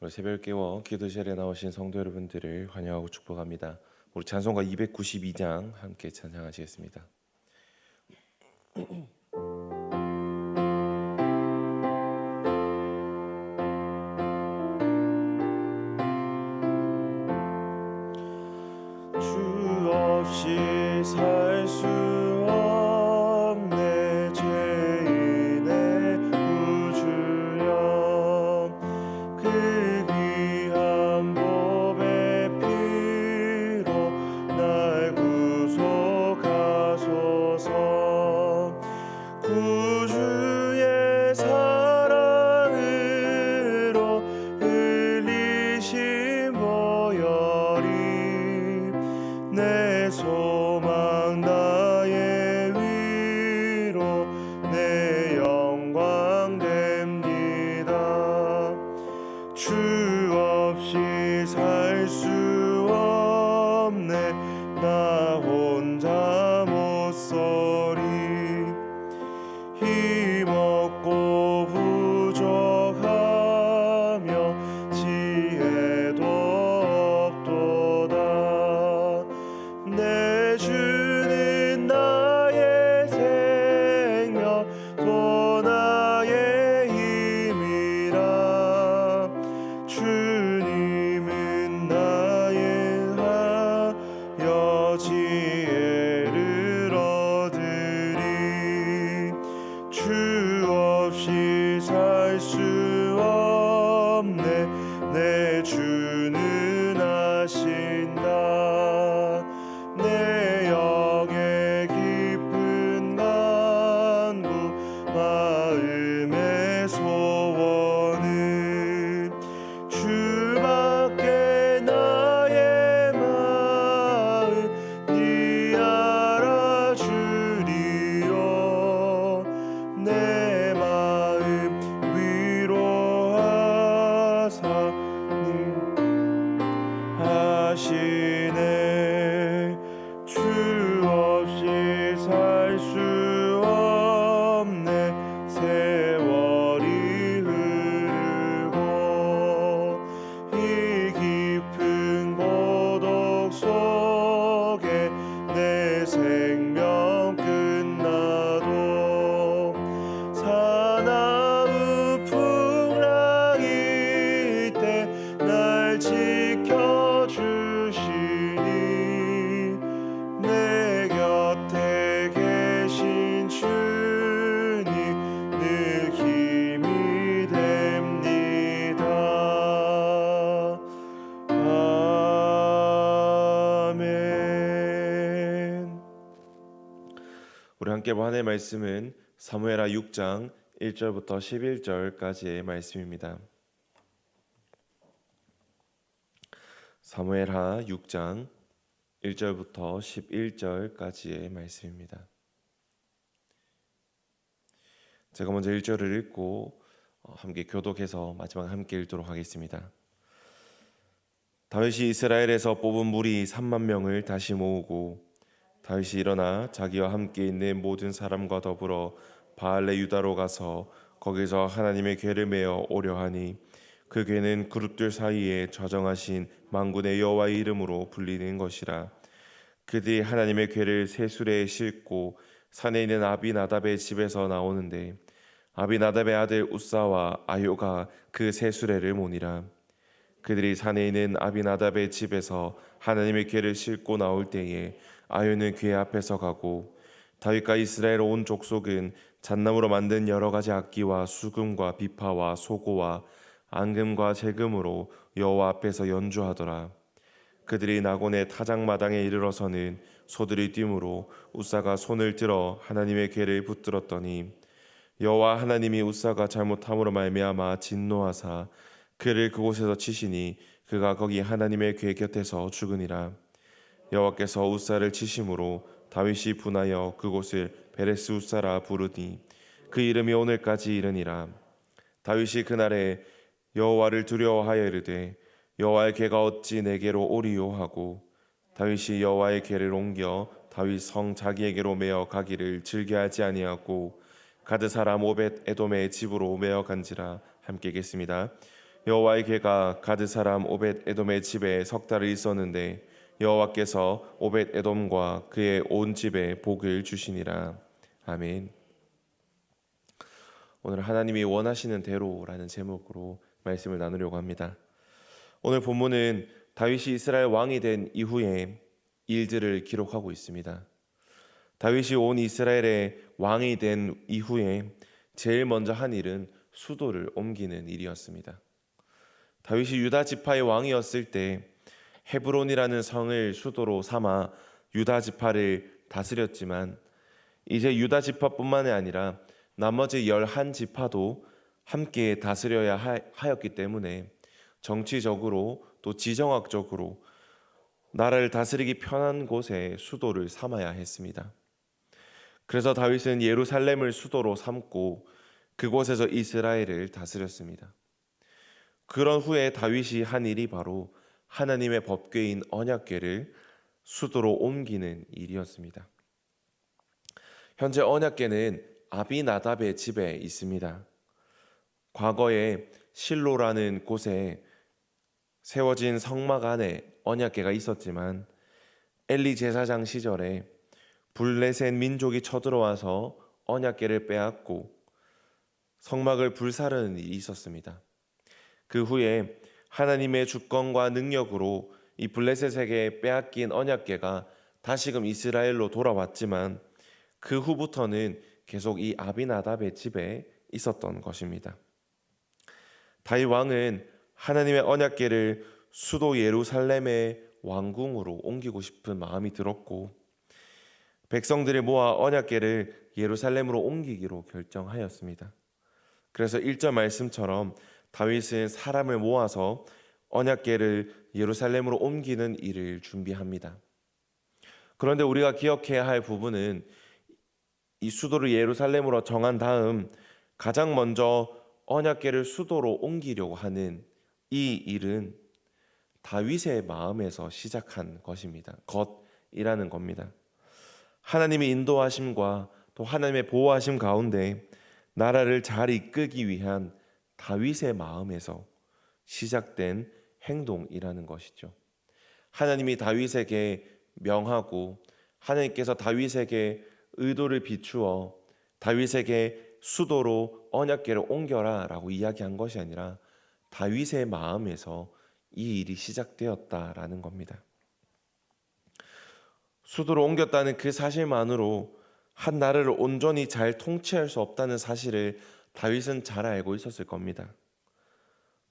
오늘 새벽 깨워 기도 자리에 나오신 성도 여러분들을 환영하고 축복합니다. 우리 찬송가 292장 함께 찬양하시겠습니다. 주 없이 살 수 없네 죄인의 구주여 그 귀한 보배 피로 날 구속하소서 구주의 사랑으로 흘리신 보혈이 내 소망 나의 위로 내 영광 됩니다. 주 없이 살 수 없네 나 혼자 못 서리 힘없고 부족하며 지혜도 없도다 내 주는 나의 생명 또 나의 힘이라 주님은 나의 하여 지혜를 얻으리 주 없이 살 수 없네 내 주는 아신다 내 영의 깊은 간구 마음의 소원은 주밖에 나의 마음 네 알아주리요 내 마음 위로하사 하시네 주 없이 살 수 없네 세월이 흐르고 이 깊은 고독 속에 내 생명 끝나도 사나운 풍랑일 때 날 지켜주시니 내 곁에 계신 주님 늘 힘이 됩니다. 아멘. 우리 함께 본 하나님의 말씀은 사무엘하 6장 1절부터 11절까지의 말씀입니다. 사무엘하 6장 1절부터 11절까지의 말씀입니다. 제가 먼저 1절을 읽고 함께 교독해서 마지막 함께 읽도록 하겠습니다. 다윗이 이스라엘에서 뽑은 무리 3만 명을 다시 모으고 다윗이 일어나 자기와 함께 있는 모든 사람과 더불어 바알레 유다로 가서 거기서 하나님의 궤를 메어 오려 하니 그 궤는 그룹들 사이에 저정하신 만군의 여호와의 이름으로 불리는 것이라. 그들이 하나님의 궤를 새 수레에 싣고 산에 있는 아비나답의 집에서 나오는데 아비나답의 아들 우사와 아요가 그 새 수레를 모니라. 그들이 산에 있는 아비나답의 집에서 하나님의 궤를 싣고 나올 때에 아요는 궤 앞에서 가고 다윗과 이스라엘 온 족속은 잣나무로 만든 여러 가지 악기와 수금과 비파와 소고와 앙금과 재금으로 여호와 앞에서 연주하더라. 그들이 나곤의 타작마당에 이르러서는 소들이 뛰므로 우사가 손을 들어 하나님의 궤를 붙들었더니 여호와 하나님이 우사가 잘못함으로 말미암아 진노하사 그를 그곳에서 치시니 그가 거기 하나님의 궤 곁에서 죽으니라. 여호와께서 우사를 치심으로 다윗이 분하여 그곳을 베레스 우사라 부르니 그 이름이 오늘까지 이르니라. 다윗이 그날에 여호와를 두려워하여 이르되 여호와의 궤가 어찌 내게로 오리요 하고 다윗이 여호와의 궤를 옮겨 다윗 성 자기에게로 메어 가기를 즐겨하지 아니하고 가드 사람 오벳 에돔의 집으로 메어 간지라. 함께 읽겠습니다. 여호와의 괴가 가드 사람 오벳 에돔의 집에 석 달을 있었는데 여호와께서 오벳 에돔과 그의 온 집에 복을 주시니라. 아멘. 오늘 하나님이 원하시는 대로라는 제목으로 말씀을 나누려고 합니다. 오늘 본문은 다윗이 이스라엘 왕이 된 이후의 일들을 기록하고 있습니다. 다윗이 온 이스라엘의 왕이 된 이후에 제일 먼저 한 일은 수도를 옮기는 일이었습니다. 다윗이 유다 지파의 왕이었을 때 헤브론이라는 성을 수도로 삼아 유다 지파를 다스렸지만 이제 유다 지파뿐만이 아니라 나머지 11지파도 함께 다스려야 하였기 때문에 정치적으로 또 지정학적으로 나라를 다스리기 편한 곳에 수도를 삼아야 했습니다. 그래서 다윗은 예루살렘을 수도로 삼고 그곳에서 이스라엘을 다스렸습니다. 그런 후에 다윗이 한 일이 바로 하나님의 법궤인 언약궤를 수도로 옮기는 일이었습니다. 현재 언약궤는 아비나답의 집에 있습니다. 과거에 실로라는 곳에 세워진 성막 안에 언약궤가 있었지만 엘리 제사장 시절에 블레셋 민족이 쳐들어와서 언약궤를 빼앗고 성막을 불사르는 일이 있었습니다. 그 후에 하나님의 주권과 능력으로 이 블레셋에게 빼앗긴 언약궤가 다시금 이스라엘로 돌아왔지만 그 후부터는 계속 이 아비나답의 집에 있었던 것입니다. 다윗 왕은 하나님의 언약궤를 수도 예루살렘의 왕궁으로 옮기고 싶은 마음이 들었고 백성들을 모아 언약궤를 예루살렘으로 옮기기로 결정하였습니다. 그래서 1절 말씀처럼 다윗은 사람을 모아서 언약궤를 예루살렘으로 옮기는 일을 준비합니다. 그런데 우리가 기억해야 할 부분은 이 수도를 예루살렘으로 정한 다음 가장 먼저 언약궤를 수도로 옮기려고 하는 이 일은 다윗의 마음에서 시작한 것입니다. 것이라는 겁니다. 하나님의 인도하심과 또 하나님의 보호하심 가운데 나라를 잘 이끌기 위한 다윗의 마음에서 시작된 행동이라는 것이죠. 하나님이 다윗에게 명하고 하나님께서 다윗에게 의도를 비추어 다윗에게 수도로 언약궤를 옮겨라 라고 이야기한 것이 아니라 다윗의 마음에서 이 일이 시작되었다라는 겁니다. 수도로 옮겼다는 그 사실만으로 한 나라를 온전히 잘 통치할 수 없다는 사실을 다윗은 잘 알고 있었을 겁니다.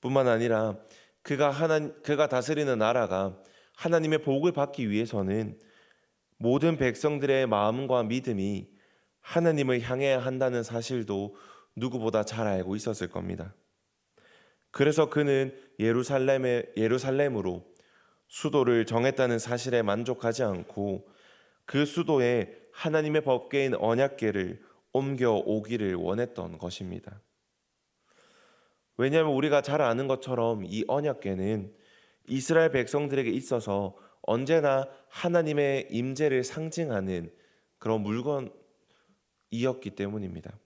뿐만 아니라 그가 다스리는 나라가 하나님의 복을 받기 위해서는 모든 백성들의 마음과 믿음이 하나님을 향해야 한다는 사실도 누구보다 잘 알고 있었을 겁니다. 그래서 그는 예루살렘으로 수도를 정했다는 사실에 만족하지 않고 그 수도에 하나님의 법궤인 언약궤를 옮겨 오기를 원했던 것입니다. 왜냐하면 우리가 잘 아는 것처럼 이 언약궤는 이스라엘 백성들에게 있어서 언제나 하나님의 임재를 상징하는 그런 물건이었기 때문입니다.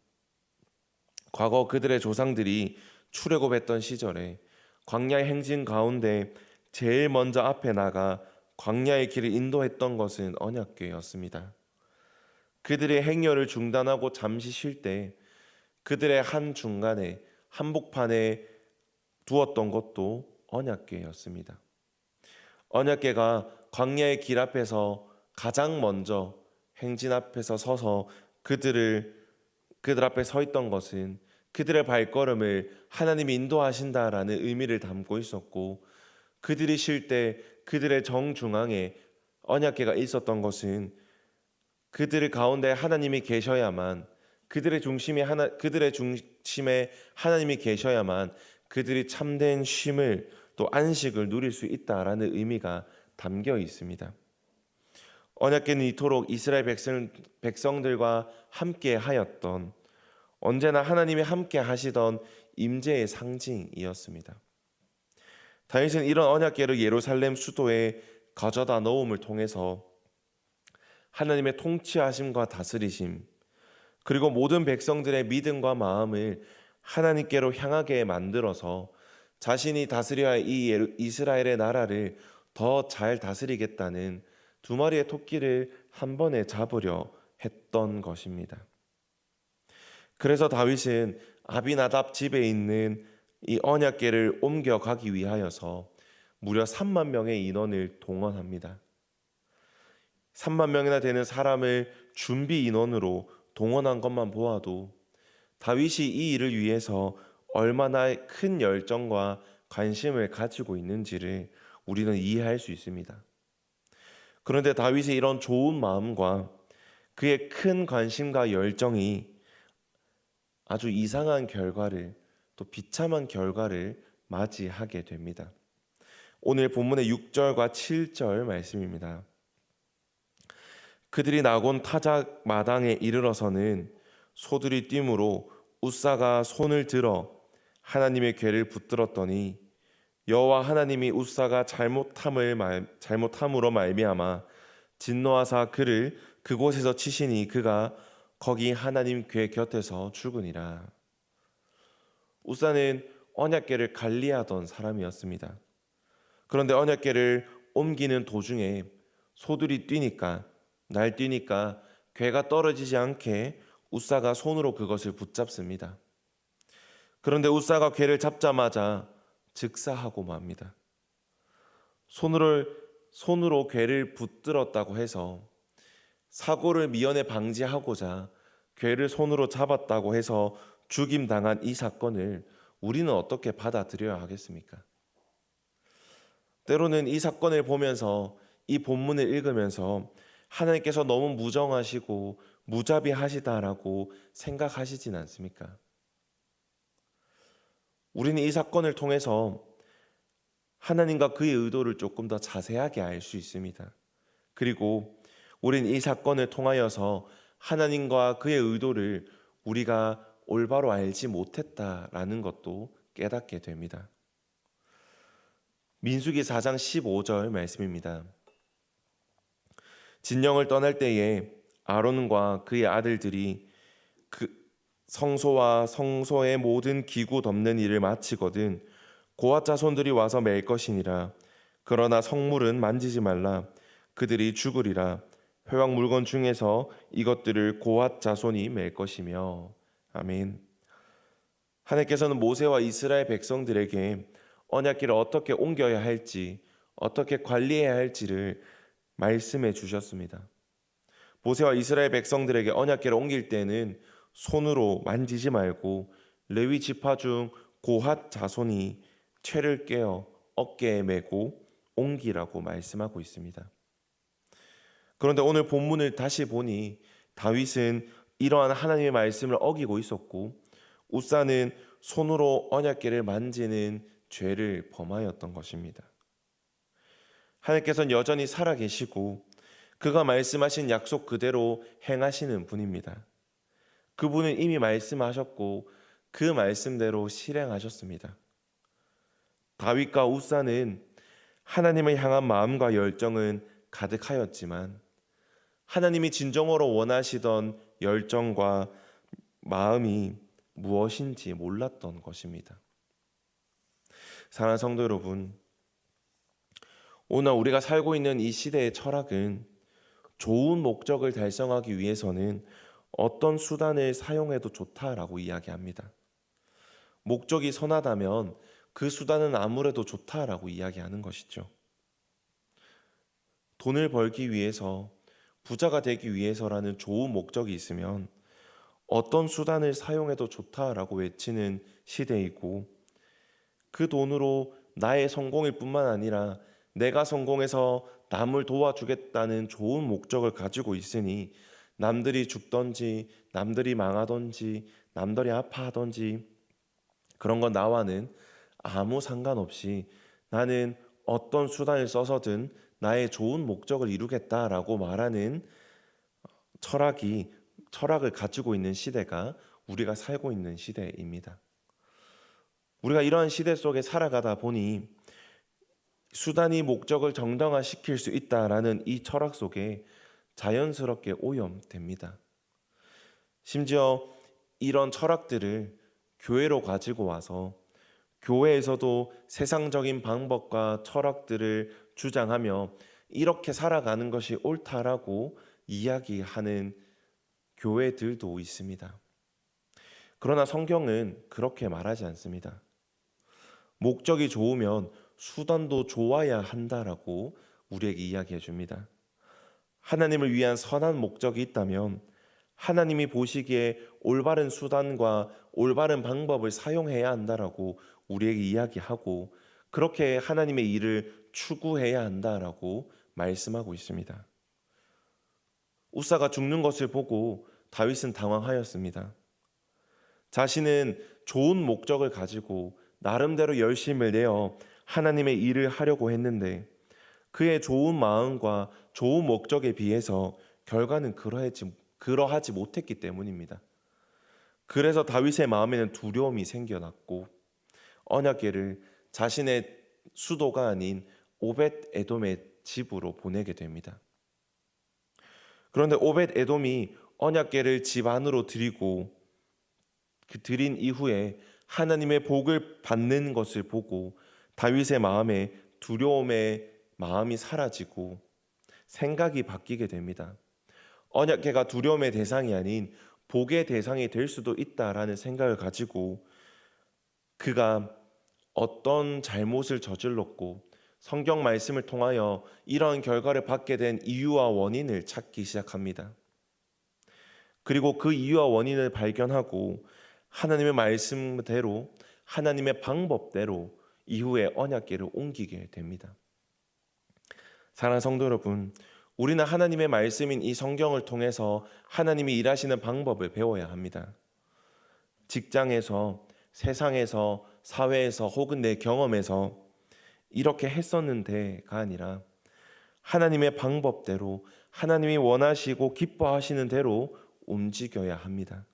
과거 그들의 조상들이 출애굽했던 시절에 광야의 행진 가운데 제일 먼저 앞에 나가 광야의 길을 인도했던 것은 언약궤였습니다. 그들의 행렬을 중단하고 잠시 쉴 때 그들의 한 중간에 한복판에 두었던 것도 언약궤였습니다. 언약궤가 광야의 길 앞에서 가장 먼저 행진 앞에서 서서 그들 앞에 서 있던 것은 그들의 발걸음을 하나님이 인도하신다라는 의미를 담고 있었고 그들이 쉴 때 그들의 정중앙에 언약궤가 있었던 것은 그들 가운데 하나님이 계셔야만 그들의 중심에 하나님이 계셔야만 그들이 참된 쉼을 또 안식을 누릴 수 있다라는 의미가 담겨 있습니다. 언약궤는 이토록 이스라엘 백성들과 함께 하였던 언제나 하나님이 함께 하시던 임재의 상징이었습니다. 다윗은 이런 언약궤를 예루살렘 수도에 가져다 놓음을 통해서 하나님의 통치하심과 다스리심 그리고 모든 백성들의 믿음과 마음을 하나님께로 향하게 만들어서 자신이 다스려야 할 이 이스라엘의 나라를 더 잘 다스리겠다는 두 마리의 토끼를 한 번에 잡으려 했던 것입니다. 그래서 다윗은 아비나답 집에 있는 이 언약궤를 옮겨가기 위하여서 무려 3만 명의 인원을 동원합니다. 3만 명이나 되는 사람을 준비 인원으로 동원한 것만 보아도 다윗이 이 일을 위해서 얼마나 큰 열정과 관심을 가지고 있는지를 우리는 이해할 수 있습니다. 그런데 다윗의 이런 좋은 마음과 그의 큰 관심과 열정이 아주 이상한 결과를, 또 비참한 결과를 맞이하게 됩니다. 오늘 본문의 6절과 7절 말씀입니다. 그들이 나곤 타작 마당에 이르러서는 소들이 뛰므로 웃사가 손을 들어 하나님의 궤를 붙들었더니 여호와 하나님이 웃사가 잘못함으로 말미암아 진노하사 그를 그곳에서 치시니 그가 거기 하나님 궤 곁에서 죽으니라. 웃사는 언약궤를 관리하던 사람이었습니다. 그런데 언약궤를 옮기는 도중에 소들이 날뛰니까 궤가 떨어지지 않게 웃사가 손으로 그것을 붙잡습니다. 그런데 웃사가 궤를 잡자마자 즉사하고 맙니다. 손으로 궤를 붙들었다고 해서 사고를 미연에 방지하고자 궤를 손으로 잡았다고 해서 죽임당한 이 사건을 우리는 어떻게 받아들여야 하겠습니까? 때로는 이 사건을 보면서, 이 본문을 읽으면서 하나님께서 너무 무정하시고 무자비하시다라고 생각하시진 않습니까? 우리는 이 사건을 통해서 하나님과 그의 의도를 조금 더 자세하게 알 수 있습니다. 그리고 우리는 이 사건을 통하여서 하나님과 그의 의도를 우리가 올바로 알지 못했다라는 것도 깨닫게 됩니다. 민수기 4장 15절 말씀입니다. 진영을 떠날 때에 아론과 그의 아들들이 그 성소와 성소의 모든 기구 덮는 일을 마치거든 고앗 자손들이 와서 맬 것이니라. 그러나 성물은 만지지 말라. 그들이 죽으리라. 회막 물건 중에서 이것들을 고앗 자손이 맬 것이며. 아멘. 하나님께서는 모세와 이스라엘 백성들에게 언약궤를 어떻게 옮겨야 할지, 어떻게 관리해야 할지를 말씀해 주셨습니다. 모세와 이스라엘 백성들에게 언약궤를 옮길 때는 손으로 만지지 말고 레위 지파 중 고핫 자손이 채를 꿰어 어깨에 메고 옮기라고 말씀하고 있습니다. 그런데 오늘 본문을 다시 보니 다윗은 이러한 하나님의 말씀을 어기고 있었고 웃사는 손으로 언약궤를 만지는 죄를 범하였던 것입니다. 하나님께서는 여전히 살아계시고 그가 말씀하신 약속 그대로 행하시는 분입니다. 그분은 이미 말씀하셨고 그 말씀대로 실행하셨습니다. 다윗과 웃사는 하나님을 향한 마음과 열정은 가득하였지만 하나님이 진정으로 원하시던 열정과 마음이 무엇인지 몰랐던 것입니다. 사랑하는 성도 여러분, 오늘 우리가 살고 있는 이 시대의 철학은 좋은 목적을 달성하기 위해서는 어떤 수단을 사용해도 좋다라고 이야기합니다. 목적이 선하다면 그 수단은 아무래도 좋다라고 이야기하는 것이죠. 돈을 벌기 위해서, 부자가 되기 위해서라는 좋은 목적이 있으면 어떤 수단을 사용해도 좋다라고 외치는 시대이고, 그 돈으로 나의 성공일 뿐만 아니라 내가 성공해서 남을 도와주겠다는 좋은 목적을 가지고 있으니 남들이 죽던지 남들이 망하던지 남들이 아파하던지 그런 건 나와는 아무 상관없이 나는 어떤 수단을 써서든 나의 좋은 목적을 이루겠다라고 말하는 철학을 가지고 있는 시대가 우리가 살고 있는 시대입니다. 우리가 이러한 시대 속에 살아가다 보니 수단이 목적을 정당화시킬 수 있다라는 이 철학 속에 자연스럽게 오염됩니다. 심지어 이런 철학들을 교회로 가지고 와서 교회에서도 세상적인 방법과 철학들을 주장하며 이렇게 살아가는 것이 옳다라고 이야기하는 교회들도 있습니다. 그러나 성경은 그렇게 말하지 않습니다. 목적이 좋으면 수단도 좋아야 한다라고 우리에게 이야기해 줍니다. 하나님을 위한 선한 목적이 있다면 하나님이 보시기에 올바른 수단과 올바른 방법을 사용해야 한다라고 우리에게 이야기하고 그렇게 하나님의 일을 추구해야 한다라고 말씀하고 있습니다. 우사가 죽는 것을 보고 다윗은 당황하였습니다. 자신은 좋은 목적을 가지고 나름대로 열심을 내어 하나님의 일을 하려고 했는데 그의 좋은 마음과 좋은 목적에 비해서 결과는 그러하지 못했기 때문입니다. 그래서 다윗의 마음에는 두려움이 생겨났고 언약궤를 자신의 수도가 아닌 오벳 에돔의 집으로 보내게 됩니다. 그런데 오벳 에돔이 언약궤를 집 안으로 들이고 그 들인 이후에 하나님의 복을 받는 것을 보고 다윗의 마음에 두려움의 마음이 사라지고 생각이 바뀌게 됩니다. 언약궤가 두려움의 대상이 아닌 복의 대상이 될 수도 있다라는 생각을 가지고 그가 어떤 잘못을 저질렀고 성경 말씀을 통하여 이런 결과를 받게 된 이유와 원인을 찾기 시작합니다. 그리고 그 이유와 원인을 발견하고 하나님의 말씀대로 하나님의 방법대로 이후에 언약궤를 옮기게 됩니다. 사랑하는 성도 여러분, 우리는 하나님의 말씀인 이 성경을 통해서 하나님이 일하시는 방법을 배워야 합니다. 직장에서, 세상에서, 사회에서 혹은 내 경험에서 이렇게 했었는데가 아니라 하나님의 방법대로 하나님이 원하시고 기뻐하시는 대로 움직여야 합니다.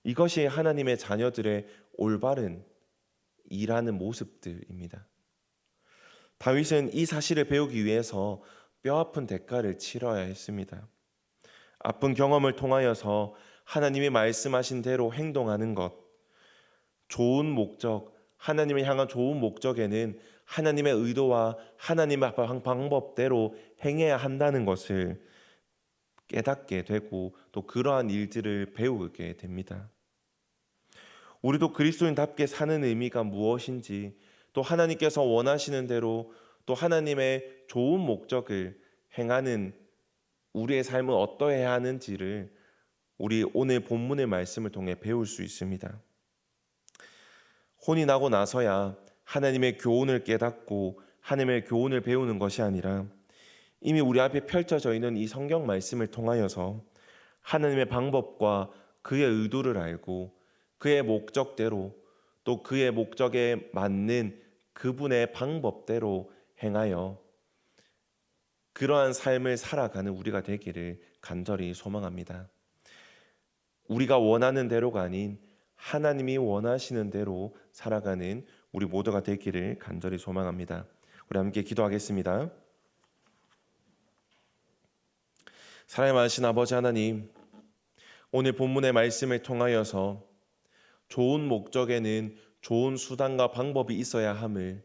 이것이 하나님의 자녀들의 올바른 일하는 모습들입니다. 다윗은 이 사실을 배우기 위해서 뼈아픈 대가를 치러야 했습니다. 아픈 경험을 통하여서 하나님이 말씀하신 대로 행동하는 것, 좋은 목적, 하나님을 향한 좋은 목적에는 하나님의 의도와 하나님의 방법대로 행해야 한다는 것을 깨닫게 되고 또 그러한 일들을 배우게 됩니다. 우리도 그리스도인답게 사는 의미가 무엇인지 또 하나님께서 원하시는 대로 또 하나님의 좋은 목적을 행하는 우리의 삶은 어떠해야 하는지를 우리 오늘 본문의 말씀을 통해 배울 수 있습니다. 혼이 나고 나서야 하나님의 교훈을 깨닫고 하나님의 교훈을 배우는 것이 아니라 이미 우리 앞에 펼쳐져 있는 이 성경 말씀을 통하여서 하나님의 방법과 그의 의도를 알고 그의 목적대로 또 그의 목적에 맞는 그분의 방법대로 행하여 그러한 삶을 살아가는 우리가 되기를 간절히 소망합니다. 우리가 원하는 대로가 아닌 하나님이 원하시는 대로 살아가는 우리 모두가 되기를 간절히 소망합니다. 우리 함께 기도하겠습니다. 사랑의 많으신 아버지 하나님, 오늘 본문의 말씀을 통하여서 좋은 목적에는 좋은 수단과 방법이 있어야 함을,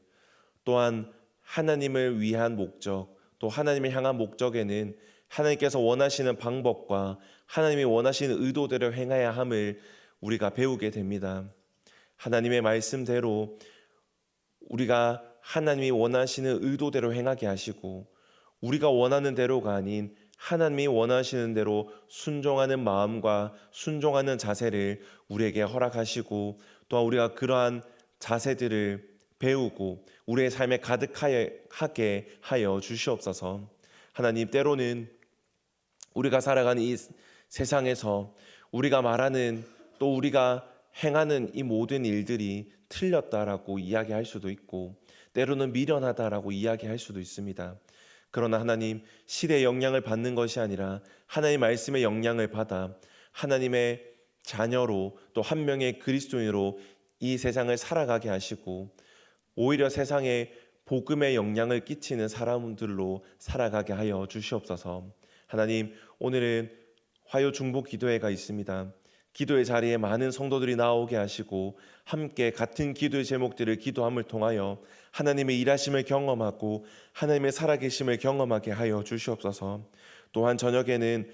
또한 하나님을 위한 목적, 또 하나님을 향한 목적에는 하나님께서 원하시는 방법과 하나님이 원하시는 의도대로 행해야 함을 우리가 배우게 됩니다. 하나님의 말씀대로 우리가 하나님이 원하시는 의도대로 행하게 하시고 우리가 원하는 대로가 아닌 하나님이 원하시는 대로 순종하는 마음과 순종하는 자세를 우리에게 허락하시고 또한 우리가 그러한 자세들을 배우고 우리의 삶에 가득하게 하여 주시옵소서. 하나님, 때로는 우리가 살아가는 이 세상에서 우리가 말하는 또 우리가 행하는 이 모든 일들이 틀렸다라고 이야기할 수도 있고 때로는 미련하다라고 이야기할 수도 있습니다. 그러나 하나님, 시대의 영향을 받는 것이 아니라 하나님의 말씀의 영향을 받아 하나님의 자녀로 또 한 명의 그리스도인으로 이 세상을 살아가게 하시고 오히려 세상에 복음의 영향을 끼치는 사람들로 살아가게 하여 주시옵소서. 하나님, 오늘은 화요 중보 기도회가 있습니다. 기도의 자리에 많은 성도들이 나오게 하시고 함께 같은 기도의 제목들을 기도함을 통하여 하나님의 일하심을 경험하고 하나님의 살아계심을 경험하게 하여 주시옵소서. 또한 저녁에는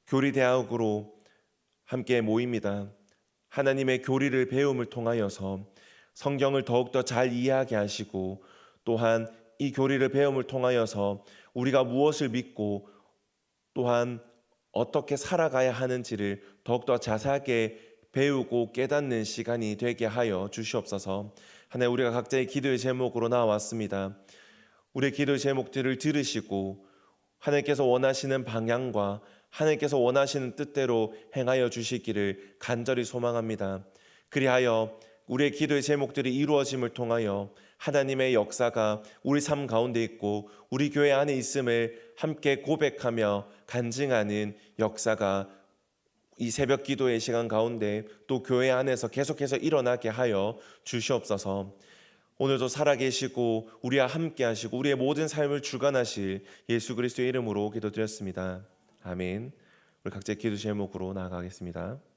교리대학으로 함께 모입니다. 하나님의 교리를 배움을 통하여서 성경을 더욱더 잘 이해하게 하시고 또한 이 교리를 배움을 통하여서 우리가 무엇을 믿고 또한 어떻게 살아가야 하는지를 더욱더 자세하게 배우고 깨닫는 시간이 되게 하여 주시옵소서. 하나님, 우리가 각자의 기도의 제목으로 나왔습니다. 우리의 기도의 제목들을 들으시고 하나님께서 원하시는 방향과 하나님께서 원하시는 뜻대로 행하여 주시기를 간절히 소망합니다. 그리하여 우리의 기도의 제목들이 이루어짐을 통하여 하나님의 역사가 우리 삶 가운데 있고 우리 교회 안에 있음을 함께 고백하며 간증하는 역사가 이 새벽 기도의 시간 가운데 또 교회 안에서 계속해서 일어나게 하여 주시옵소서. 오늘도 살아계시고 우리와 함께 하시고 우리의 모든 삶을 주관하실 예수 그리스도의 이름으로 기도드렸습니다. 아멘. 우리 각자의 기도 제목으로 나아가겠습니다.